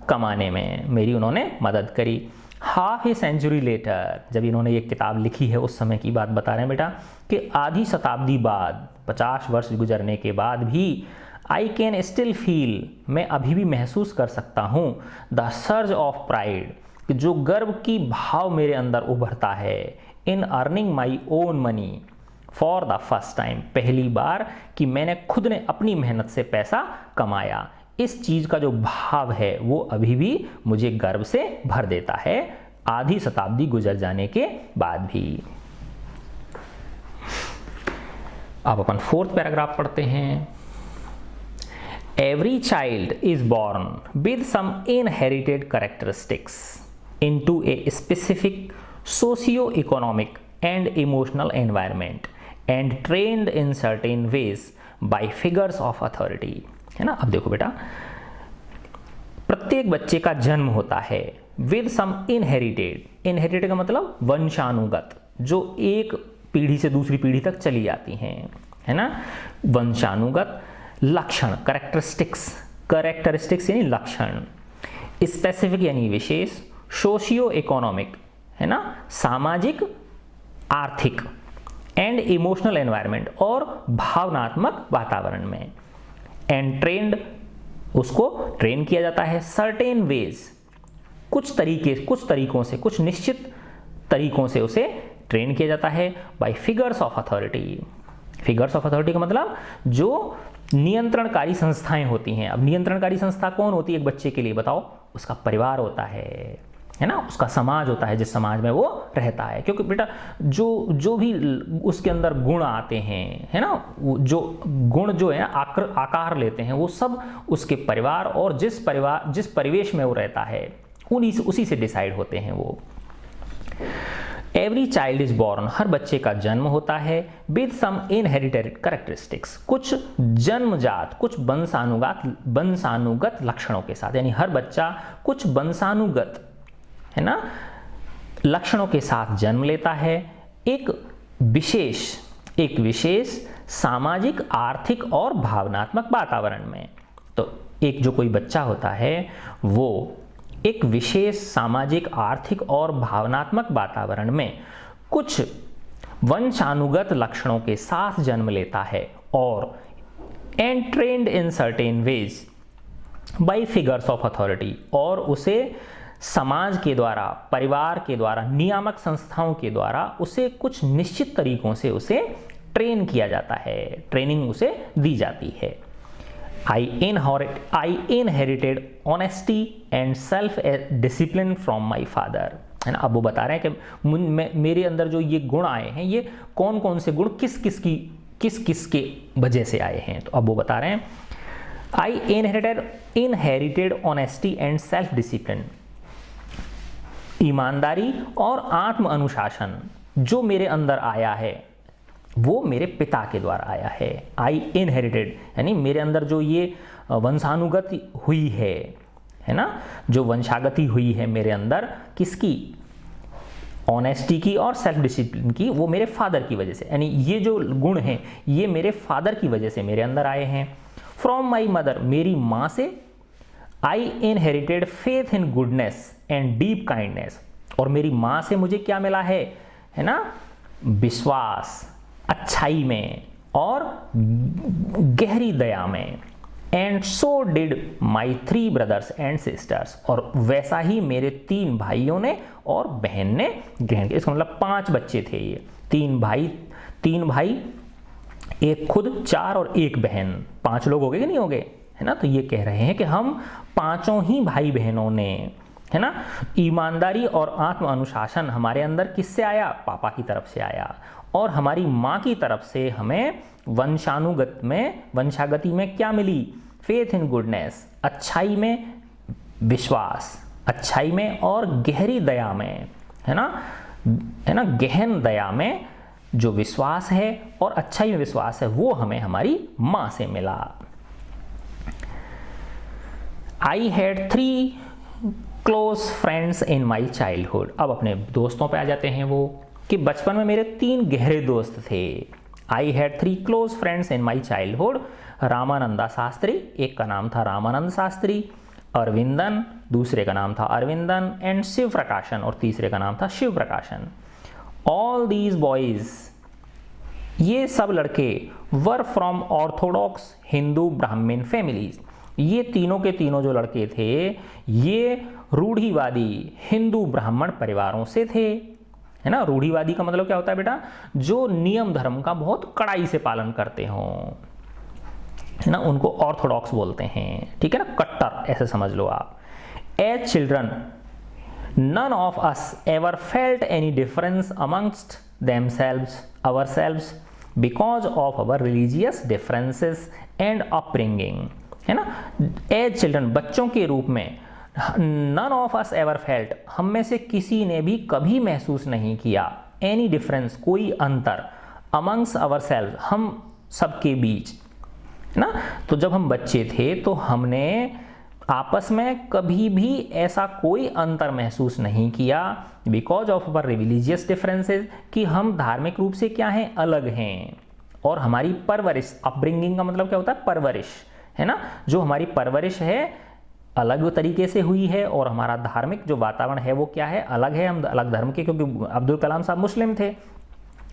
कमाने में मेरी उन्होंने मदद करी। हाफ ए सेंचुरी लेटर, जब इन्होंने ये किताब लिखी है उस समय की बात बता रहे हैं बेटा, कि आधी शताब्दी बाद, 50 वर्ष गुजरने के बाद भी, आई कैन स्टिल फील, मैं अभी भी महसूस कर सकता हूँ, द सर्ज ऑफ प्राइड, कि जो गर्व की भाव मेरे अंदर उभरता है, in earning my own money for the first time, पहली बार कि मैंने खुद ने अपनी मेहनत से पैसा कमाया, इस चीज का जो भाव है वो अभी भी मुझे गर्व से भर देता है, आधी शताब्दी गुजर जाने के बाद भी। अब अपन 4th पैराग्राफ पढ़ते हैं। Every child is born with some inherited characteristics into a specific socio economic and emotional environment and trained in certain ways by figures of authority, है ना। अब देखो बेटा, प्रत्येक बच्चे का जन्म होता है विद सम इनहेरिटेड, इनहेरिटेड का मतलब वंशानुगत, जो एक पीढ़ी से दूसरी पीढ़ी तक चली जाती हैं, है ना, वंशानुगत लक्षण, कैरेक्टरिस्टिक्स, कैरेक्टरिस्टिक्स यानी लक्षण, स्पेसिफिक यानी विशेष, सोशियो इकोनॉमिक, है ना, सामाजिक आर्थिक, एंड इमोशनल एनवायरनमेंट, और भावनात्मक वातावरण में, एंड ट्रेंड, उसको ट्रेन किया जाता है, सर्टेन वेज, कुछ तरीकों से, कुछ निश्चित तरीकों से उसे ट्रेन किया जाता है, by figures of authority, figures of authority का मतलब जो नियंत्रणकारी संस्थाएं होती हैं। अब नियंत्रणकारी संस्था कौन होती है एक बच्चे के लिए, बताओ, उसका परिवार होता है ना, उसका समाज होता है जिस समाज में वो रहता है, क्योंकि बेटा जो भी उसके अंदर गुण आते हैं, है ना, जो गुण जो है आकार लेते हैं, वो सब उसके परिवार और जिस परिवेश में वो रहता है उसी से डिसाइड होते हैं वो। एवरी चाइल्ड इज बॉर्न, हर बच्चे का जन्म होता है विद सम इनहेरिटेड कैरेक्टरिस्टिक्स, कुछ जन्मजात, कुछ वंशानुगत लक्षणों के साथ, यानी हर बच्चा कुछ वंशानुगत, है ना, लक्षणों के साथ जन्म लेता है एक विशेष सामाजिक, आर्थिक और भावनात्मक वातावरण में। तो एक जो कोई बच्चा होता है वो एक विशेष सामाजिक, आर्थिक और भावनात्मक वातावरण में कुछ वंशानुगत लक्षणों के साथ जन्म लेता है और and trend in certain ways by figures of authority, और उसे समाज के द्वारा, परिवार के द्वारा, नियामक संस्थाओं के द्वारा उसे कुछ निश्चित तरीकों से उसे ट्रेन किया जाता है, ट्रेनिंग उसे दी जाती है। I inherited honesty and self discipline from my father, है ना। अब वो बता रहे हैं कि मेरे अंदर जो ये गुण आए हैं, ये कौन कौन से गुण किस किस के वजह से आए हैं। तो अब वो बता रहे हैं I inherited honesty and self discipline, ईमानदारी और आत्म अनुशासन जो मेरे अंदर आया है वो मेरे पिता के द्वारा आया है। आई इनहेरिटेड यानी मेरे अंदर जो ये वंशानुगति हुई है ना, जो वंशागति हुई है मेरे अंदर, किसकी, ऑनेस्टी की और सेल्फ डिसिप्लिन की, वो मेरे फादर की वजह से, यानी ये जो गुण हैं ये मेरे फादर की वजह से मेरे अंदर आए हैं। फ्रॉम माई मदर, मेरी माँ से आई inherited faith in goodness and deep kindness, और मेरी माँ से मुझे क्या मिला है ना, विश्वास, अच्छाई में और गहरी दया में। And so did my 3 brothers and sisters, और वैसा ही मेरे 3 भाइयों ने और बहन ने ग्रहण किया। इसका मतलब 5 बच्चे थे ये, 3 भाई, एक खुद, 4 और 1 बहन, 5 लोग हो गए कि नहीं हो गए, है ना। तो ये कह रहे हैं कि हम 5 ही भाई बहनों ने, है ना, ईमानदारी और आत्म अनुशासन हमारे अंदर किससे आया, पापा की तरफ से आया, और हमारी माँ की तरफ से हमें वंशागति में क्या मिली, फेथ इन गुडनेस, अच्छाई में विश्वास, अच्छाई में और गहरी दया में, है ना, गहन दया में जो विश्वास है और अच्छाई में विश्वास है वो हमें हमारी माँ से मिला। I had 3 close friends in my childhood, अब अपने दोस्तों पे आ जाते हैं वो, कि बचपन में मेरे 3 गहरे दोस्त थे। I had 3 close friends in my childhood, Ramananda Shastri, एक का नाम था रामानंद शास्त्री, अरविंदन, दूसरे का नाम था अरविंदन, एंड शिव प्रकाशन, और तीसरे का नाम था शिव प्रकाशन। ऑल दीज बॉयज, ये सब लड़के, वर फ्रॉम ऑर्थोडॉक्स हिंदू ब्राह्मण फैमिलीज, ये तीनों के तीनों जो लड़के थे ये रूढ़िवादी हिंदू ब्राह्मण परिवारों से थे, है ना। रूढ़िवादी का मतलब क्या होता है बेटा, जो नियम धर्म का बहुत कड़ाई से पालन करते हों, है ना, उनको ऑर्थोडॉक्स बोलते हैं, ठीक है ना, कट्टर ऐसे समझ लो आप। As children none of us ever felt any difference amongst ourselves because of our religious differences and upbringing, है ना। एज चिल्ड्रन, बच्चों के रूप में, none of us ever felt, हम में से किसी ने भी कभी महसूस नहीं किया, any difference, कोई अंतर, amongst ourselves, हम सबके बीच, है ना। तो जब हम बच्चे थे तो हमने आपस में कभी भी ऐसा कोई अंतर महसूस नहीं किया, because of our religious differences, कि हम धार्मिक रूप से क्या हैं, अलग हैं, और हमारी परवरिश, अपब्रिंगिंग का मतलब क्या होता है, परवरिश, है ना, जो हमारी परवरिश है अलग तरीके से हुई है, और हमारा धार्मिक जो वातावरण है वो क्या है, अलग है, हम अलग धर्म के, क्योंकि अब्दुल कलाम साहब मुस्लिम थे,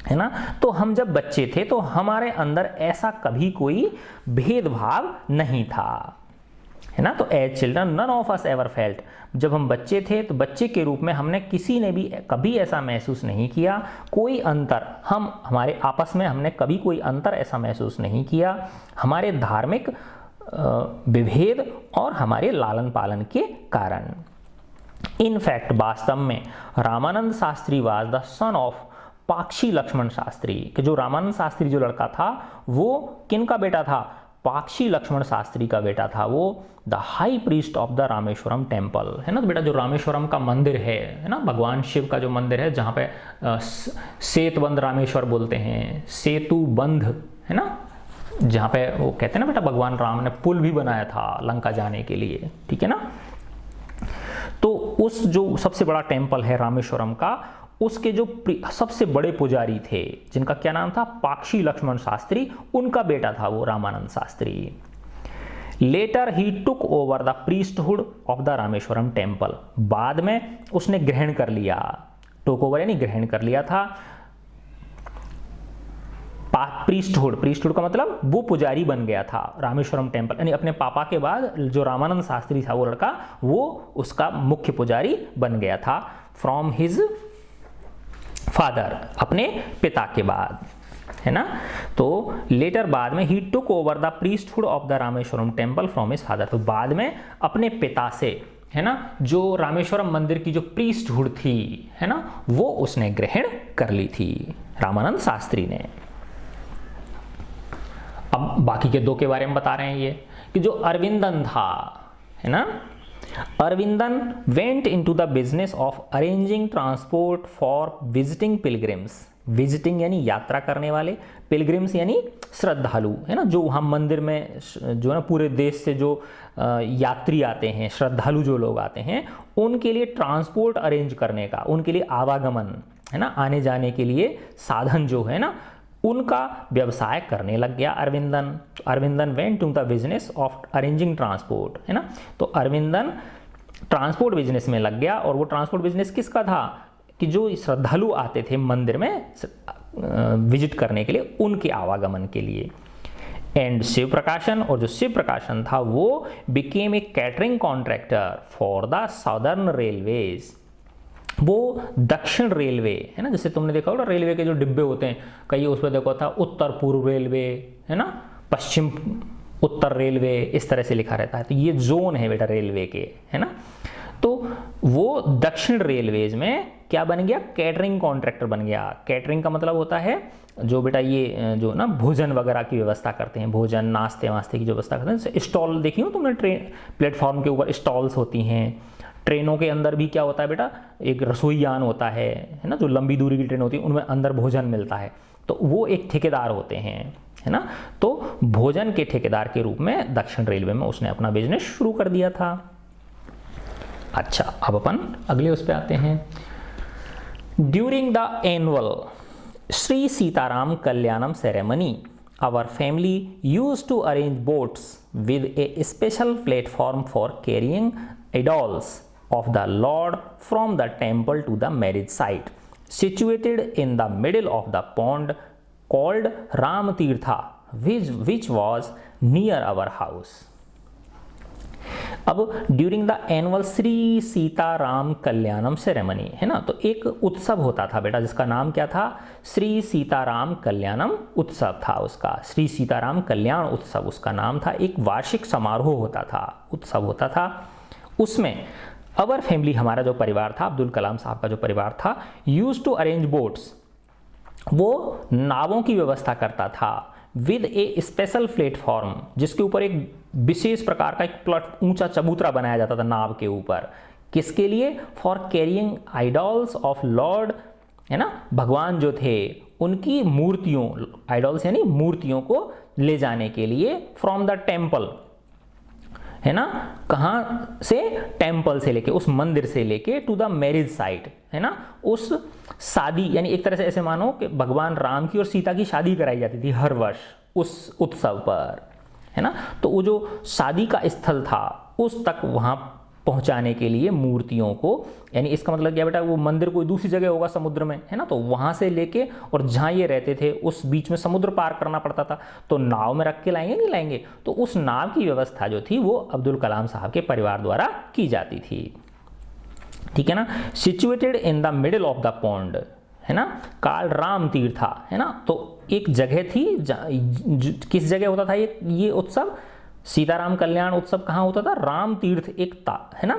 है ना। तो हम जब बच्चे थे तो हमारे अंदर ऐसा कभी कोई भेदभाव नहीं था, है ना। तो as children none of us ever felt, जब हम बच्चे थे तो बच्चे के रूप में हमने किसी ने भी कभी ऐसा महसूस नहीं किया, कोई अंतर, हम हमारे आपस में हमने कभी कोई अंतर ऐसा महसूस नहीं किया, हमारे धार्मिक विभेद और हमारे लालन पालन के कारण। इनफैक्ट वास्तव में Ramanand Shastri was the son of Pakshi Lakshman Shastri, कि जो रामानंद शास्त्री जो लड़का था वो किन का बेटा था, पाक्षी लक्ष्मण शास्त्री का बेटा था वो the high priest of the Rameswaram temple, है ना। तो बेटा जो रामेश्वरम का मंदिर है ना, भगवान शिव का जो मंदिर है, जहाँ पे सेतुबंध रामेश्वर बोलते हैं, सेतुबंध, है ना, जहाँ पे वो कहते हैं ना बेटा भगवान राम ने पुल भी बनाया था लंका जाने के लिए, ठीक है ना। तो उस जो सबसे बड़ा टेम्पल है रामेश्वरम का, उसके जो सबसे बड़े पुजारी थे, जिनका क्या नाम था, पाक्षी लक्ष्मण शास्त्री, उनका बेटा था वो रामानंद शास्त्री। लेटर ही took over the priesthood of the Rameswaram temple, बाद में उसने ग्रहण कर लिया, टुक ओवर यानी ग्रहण कर लिया था प्रीस्टहुड का मतलब वो पुजारी बन गया था रामेश्वरम टेम्पल, यानी अपने पापा के बाद जो रामानंद शास्त्री था वो लड़का, वो उसका मुख्य पुजारी बन गया था फ्रॉम हिज फादर, अपने पिता के बाद, है ना। तो लेटर बाद में ही took over the priesthood of the Rameswaram temple from his father, तो बाद में अपने पिता से, है ना, जो रामेश्वरम मंदिर की जो प्रीस्टहुड थी, है ना, वो उसने ग्रहण कर ली थी रामानंद शास्त्री ने। अब बाकी के दो के बारे में बता रहे हैं ये, कि जो अरविंदन था, है ना, Aravindan went into the business of arranging transport for visiting pilgrims, visiting यानी यात्रा करने वाले, पिलग्रिम्स यानी श्रद्धालु, है ना, जो हम मंदिर में जो ना पूरे देश से जो यात्री आते हैं, श्रद्धालु जो लोग आते हैं, उनके लिए ट्रांसपोर्ट अरेंज करने का, उनके लिए आवागमन, है ना, आने जाने के लिए साधन जो है ना, उनका व्यवसाय करने लग गया Aravindan. Aravindan went to the business of arranging transport, है ना। तो अरविंदन ट्रांसपोर्ट बिजनेस में लग गया, और वो ट्रांसपोर्ट बिजनेस किसका था, कि जो श्रद्धालु आते थे मंदिर में विजिट करने के लिए, उनके आवागमन के लिए। एंड शिव प्रकाशन, और जो शिव प्रकाशन था वो became a catering contractor for the southern railways, वो दक्षिण रेलवे, है ना, जैसे तुमने देखा होगा रेलवे के जो डिब्बे होते हैं, कई उस पर देखो था उत्तर पूर्व रेलवे, है ना, पश्चिम उत्तर रेलवे, इस तरह से लिखा रहता है। तो ये जोन है बेटा रेलवे के, है ना। तो वो दक्षिण रेलवेज में क्या बन गया, कैटरिंग कॉन्ट्रैक्टर बन गया। कैटरिंग का मतलब होता है जो बेटा ये जो ना भोजन वगैरह की व्यवस्था करते हैं, भोजन नाश्ते वास्ते की जो व्यवस्था करते हैं। स्टॉल देखी हो तुमने, ट्रेन प्लेटफॉर्म के ऊपर स्टॉल्स होती हैं। ट्रेनों के अंदर भी क्या होता है बेटा, एक रसोई यान होता है ना, जो लंबी दूरी की ट्रेन होती है, उनमें अंदर भोजन मिलता है, तो वो एक ठेकेदार होते हैं, है ना। तो भोजन के ठेकेदार के रूप में दक्षिण रेलवे में उसने अपना बिजनेस शुरू कर दिया था। अच्छा, अब अपन अगले उस पे आते हैं। During the annual Shri Sitarama Kalyanam ceremony, our family used to arrange boats with a special platform for carrying idols of the Lord from the temple to the marriage site, situated in the middle of the pond called Ram Tirtha, which was near our house. अब during the annual Shri Sitarama Kalyanam ceremony, है ना, तो एक उत्सव होता था बेटा, जिसका नाम क्या था, श्री सीताराम कल्याणम उत्सव था उसका, श्री सीताराम कल्याण उत्सव उसका नाम था। एक वार्षिक समारोह होता था, उत्सव होता था। उसमें अवर फैमिली, हमारा जो परिवार था, अब्दुल कलाम साहब का जो परिवार था, यूज्ड टू अरेंज बोट्स, वो नावों की व्यवस्था करता था, विद ए स्पेशल प्लेटफॉर्म, जिसके ऊपर एक विशेष प्रकार का एक ऊंचा चबूतरा बनाया जाता था नाव के ऊपर, किसके लिए, फॉर कैरिंग आइडॉल्स ऑफ लॉर्ड, है ना, भगवान जो थे उनकी मूर्तियों, आइडॉल्स यानी मूर्तियों को ले जाने के लिए, फ्रॉम द टेम्पल, है ना, कहाँ से, टेम्पल से लेके, उस मंदिर से लेके, टू द मैरिज साइट, है ना, उस शादी, यानी एक तरह से ऐसे मानो कि भगवान राम की और सीता की शादी कराई जाती थी हर वर्ष उस उत्सव पर, है ना। तो वो जो शादी का स्थल था उस तक वहाँ पहुँचाने के लिए मूर्तियों को, यानी इसका मतलब क्या बेटा, वो मंदिर कोई दूसरी जगह होगा समुद्र में, है ना, तो वहाँ से लेके और जहाँ ये रहते थे उस बीच में समुद्र पार करना पड़ता था, तो नाव में रख के लाएंगे नहीं लाएंगे, तो उस नाव की व्यवस्था जो थी वो अब्दुल कलाम साहब के परिवार द्वारा की जाती थी, ठीक है ना। Situated in the middle of the pond, है ना, काल राम तीर्था, है ना, तो एक जगह थी, किस जगह होता था ये उत्सव, सीताराम कल्याण उत्सव कहाँ होता था, राम तीर्थ, एक है ना,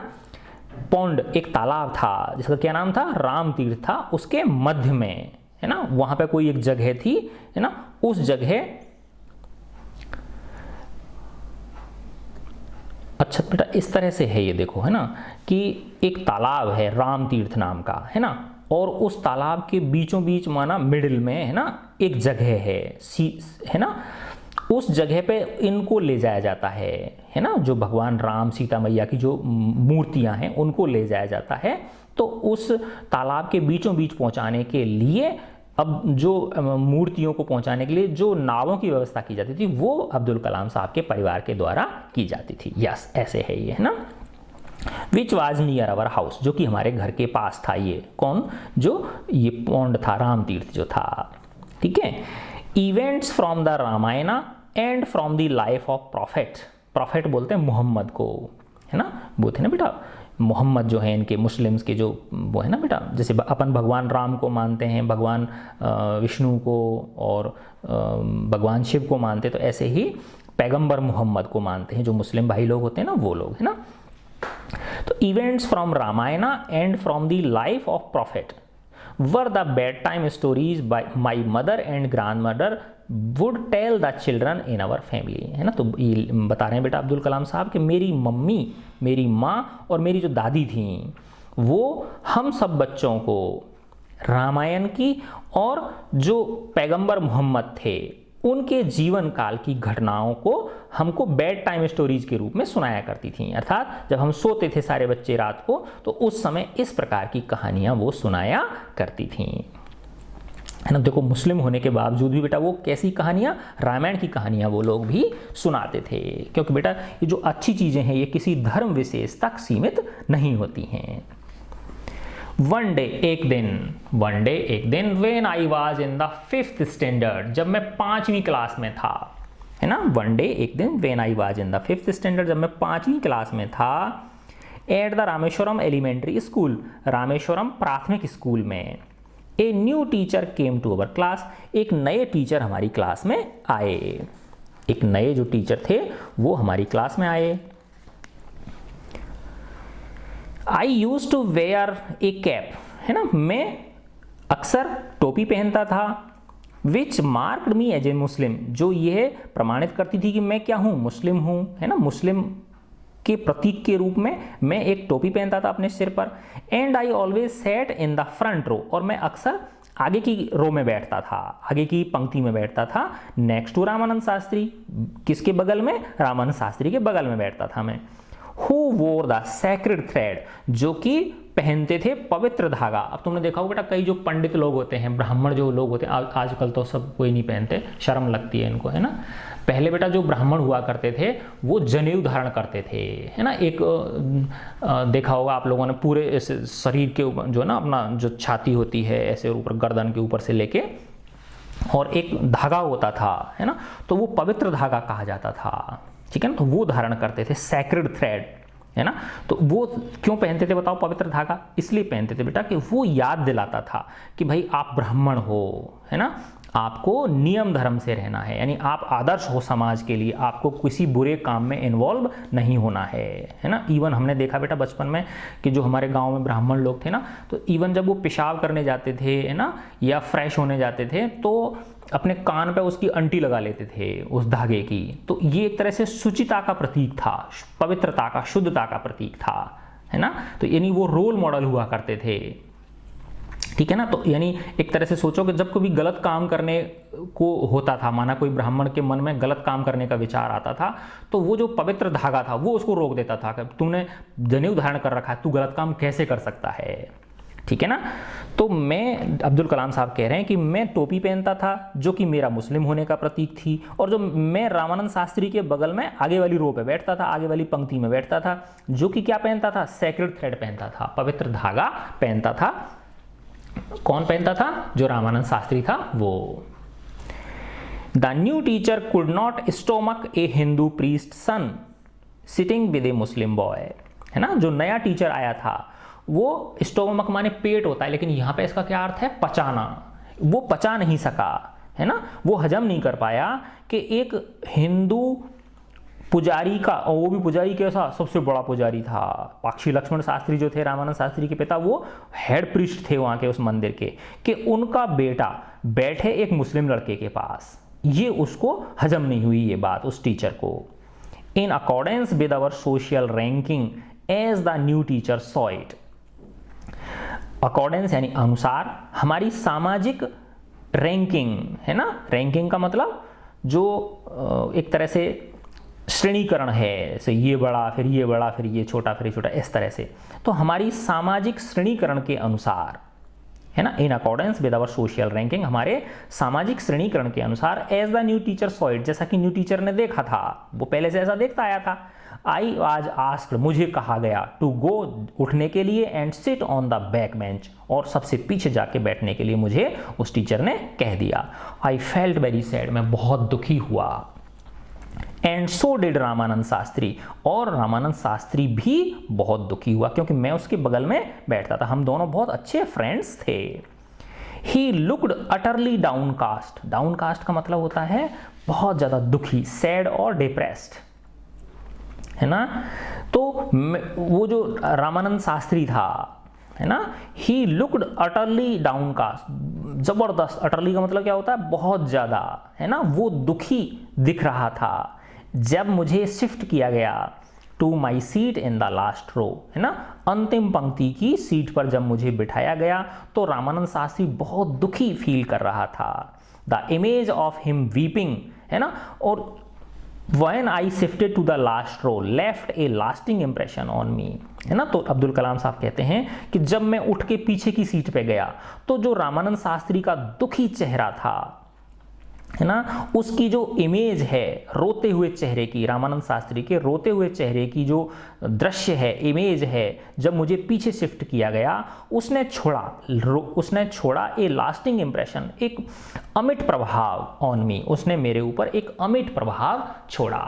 पौंड, एक तालाब था जिसका क्या नाम था, राम तीर्थ था, उसके मध्य में, है ना, वहां पे कोई एक जगह थी, है ना, उस जगह अच्छा बेटा इस तरह से है ये, देखो है ना कि एक तालाब है राम तीर्थ नाम का, है ना, और उस तालाब के बीचों बीच माना मिडिल में है ना एक जगह है ना, उस जगह पे इनको ले जाया जाता है ना, जो भगवान राम सीता मैया की जो मूर्तियां हैं उनको ले जाया जाता है। तो उस तालाब के बीचों बीच पहुंचाने के लिए अब जो मूर्तियों को पहुंचाने के लिए जो नावों की व्यवस्था की जाती थी वो अब्दुल कलाम साहब के परिवार के द्वारा की जाती थी। यस, ऐसे है ये, है ना। Which was near our house, जो कि हमारे घर के पास था। ये कौन, जो ये पौंड था, राम तीर्थ जो था, ठीक है। Events from the Ramayana and from the life of prophet, prophet बोलते हैं मोहम्मद को, है ना, वो थे ना बेटा मोहम्मद जो है इनके मुस्लिम्स के जो वो है ना बेटा, जैसे अपन भगवान राम को मानते हैं, भगवान विष्णु को और भगवान शिव को मानते, तो ऐसे ही पैगंबर मोहम्मद को मानते हैं जो मुस्लिम भाई लोग होते हैं ना, वो लोग, है ना। तो events from Ramayana and from the life of prophet were the bedtime stories by my mother and grandmother would tell the children in our family, है ना। तो ये बता रहे हैं बेटा अब्दुल कलाम साहब कि मेरी मम्मी, मेरी माँ और मेरी जो दादी थी वो हम सब बच्चों को रामायण की और जो पैगंबर मोहम्मद थे उनके जीवन काल की घटनाओं को हमको बेड टाइम स्टोरीज के रूप में सुनाया करती थी। अर्थात जब हम सोते थे सारे बच्चे रात को तो उस समय इस प्रकार की कहानियां वो सुनाया करती थी, है ना। देखो मुस्लिम होने के बावजूद भी बेटा वो कैसी कहानियां, रामायण की कहानियां वो लोग भी सुनाते थे, क्योंकि बेटा ये जो अच्छी चीजें हैं ये किसी धर्म विशेष तक सीमित नहीं होती हैं। वन डे एक दिन when I was in the 5th standard, जब मैं 5वीं क्लास में था, है ना। वन डे एक दिन when I was in the 5th standard, जब मैं 5वीं क्लास में था, at the Rameshwaram elementary school, Rameshwaram प्राथमिक स्कूल में, a new teacher came to our class, एक नए टीचर हमारी क्लास में आए, एक नए जो टीचर थे वो हमारी क्लास में आए। I use to wear a cap, है ना, मैं अक्सर टोपी पहनता था, विच मार्क्ड मी एज ए मुस्लिम, जो यह प्रमाणित करती थी कि मैं क्या हूं, मुस्लिम हूं, है ना, मुस्लिम के प्रतीक के रूप में मैं एक टोपी पहनता था अपने सिर पर। And I always sat in the front row, और मैं अक्सर आगे की रो में बैठता था, आगे की पंक्ति में बैठता था, नेक्स्ट टू रामानंद शास्त्री, किसके बगल में, रामानंद शास्त्री के बगल में बैठता था मैं। Who wore the sacred thread, जो कि पहनते थे पवित्र धागा। अब तुमने देखा होगा बेटा कई जो पंडित लोग होते हैं, ब्राह्मण जो लोग होते हैं, आजकल तो सब कोई नहीं पहनते, शर्म लगती है इनको, है ना। पहले बेटा जो ब्राह्मण हुआ करते थे वो जनेऊ धारण करते थे, है ना। एक देखा होगा आप लोगों ने पूरे शरीर के ऊपर जो ना अपना जो छाती होती है ऐसे ऊपर गर्दन के ऊपर से लेके और एक धागा होता था, है ना, तो वो पवित्र धागा कहा जाता था, ठीक है ना। तो वो धारण करते थे, सैक्रेड थ्रेड, है ना। तो वो क्यों पहनते थे बताओ पवित्र धागा, इसलिए पहनते थे बेटा कि वो याद दिलाता था कि भाई आप ब्राह्मण हो, है ना, आपको नियम धर्म से रहना है, यानी आप आदर्श हो समाज के लिए, आपको किसी बुरे काम में इन्वॉल्व नहीं होना है ना। इवन हमने देखा बेटा बचपन में कि जो हमारे गांव में ब्राह्मण लोग थे ना, तो इवन जब वो पेशाब करने जाते थे, है ना, या फ्रेश होने जाते थे तो अपने कान पे उसकी अंटी लगा लेते थे उस धागे की। तो ये एक तरह से शुचिता का प्रतीक था, पवित्रता का, शुद्धता का प्रतीक था, है ना। तो यानी वो रोल मॉडल हुआ करते थे, ठीक है ना। तो यानी एक तरह से सोचो कि जब कभी गलत काम करने को होता था, माना कोई ब्राह्मण के मन में गलत काम करने का विचार आता था, तो वो जो पवित्र धागा था वो उसको रोक देता था कि तूने जनेऊ धारण कर रखा है, तू गलत काम कैसे कर सकता है, ठीक है ना। तो मैं, अब्दुल कलाम साहब कह रहे हैं कि मैं टोपी पहनता था जो कि मेरा मुस्लिम होने का प्रतीक थी, और जो मैं रामानंद शास्त्री के बगल में आगे वाली रो पे बैठता था, आगे वाली पंक्ति में बैठता था, जो कि क्या पहनता था, सैक्रेड थ्रेड पहनता था, पवित्र धागा पहनता था। कौन पहनता था, जो रामानंद शास्त्री था वो। The new teacher could not stomach a Hindu priest son sitting with a Muslim boy, है ना। जो नया टीचर आया था वो, स्टोमक माने पेट होता है, लेकिन यहां पे इसका क्या अर्थ है, पचाना, वो पचा नहीं सका, है ना, वो हजम नहीं कर पाया कि एक हिंदू पुजारी का, और वो भी पुजारी कैसा, सबसे बड़ा पुजारी था, पाक्षी लक्ष्मण शास्त्री जो थे रामानंद शास्त्री के पिता, वो हेड प्रीस्ट थे वहां के उस मंदिर के, कि उनका बेटा बैठे एक मुस्लिम लड़के के पास, ये उसको हजम नहीं हुई ये बात उस टीचर को। In accordance with our social ranking as the new teacher saw it. Accordance यानी अनुसार, हमारी सामाजिक रैंकिंग है ना, रैंकिंग का मतलब जो एक तरह से श्रेणीकरण है, जैसे ये बड़ा फिर ये बड़ा फिर ये छोटा फिर ये छोटा, इस तरह से। तो हमारी सामाजिक श्रेणीकरण के अनुसार है ना, in accordance with our social ranking, हमारे सामाजिक श्रेणीकरण के अनुसार, as the new teacher saw it, जैसा कि न्यू टीचर ने देखा था, वो पहले से ऐसा देखता आया था। आई वाज आस्क्ड, मुझे कहा गया, टू गो, उठने के लिए, and sit on the back bench, और सबसे पीछे जाके बैठने के लिए मुझे उस टीचर ने कह दिया। आई फेल्ट वेरी सैड, मैं बहुत दुखी हुआ। And so did Ramanand Shastri, और रामानंद शास्त्री भी बहुत दुखी हुआ, क्योंकि मैं उसके बगल में बैठता था, हम दोनों बहुत अच्छे फ्रेंड्स थे। He looked utterly downcast, downcast का मतलब होता है बहुत ज़्यादा दुखी, सैड और डिप्रेस्ड, है ना। तो वो जो रामानंद शास्त्री था, है ना, ही लुक्ड अटरली डाउनकास्ट, जबरदस्त, अटरली का मतलब क्या होता है, बहुत ज़्यादा, है ना, वो दुखी दिख रहा था जब मुझे शिफ्ट किया गया to my seat in the last row, है ना, अंतिम पंक्ति की सीट पर जब मुझे बिठाया गया तो रामानंद शास्त्री बहुत दुखी फील कर रहा था। The image of him weeping, है ना, और When I shifted to the last row, left a lasting impression on me, है ना। तो अब्दुल कलाम साहब कहते हैं कि जब मैं उठ के पीछे की सीट पे गया तो जो रामानंद शास्त्री का दुखी चेहरा था, है ना, उसकी जो इमेज है रोते हुए चेहरे की, रामानंद शास्त्री के रोते हुए चेहरे की जो दृश्य है, इमेज है, जब मुझे पीछे शिफ्ट किया गया, उसने छोड़ा ए लास्टिंग इम्प्रेशन, एक अमिट प्रभाव ऑन मी, उसने मेरे ऊपर एक अमिट प्रभाव छोड़ा,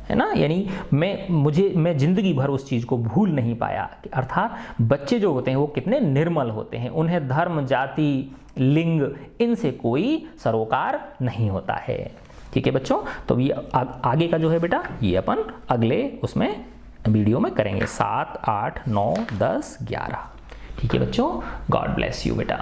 है ना। यानी मैं जिंदगी भर उस चीज़ को भूल नहीं पाया। अर्थात बच्चे जो होते हैं वो कितने निर्मल होते हैं, उन्हें धर्म, जाति, लिंग, इनसे कोई सरोकार नहीं होता है। ठीक है बच्चों, तो ये आगे का जो है बेटा, ये अपन अगले उसमें वीडियो में करेंगे, 7, 8, 9, 10, 11। ठीक है बच्चों, गॉड ब्लेस यू बेटा।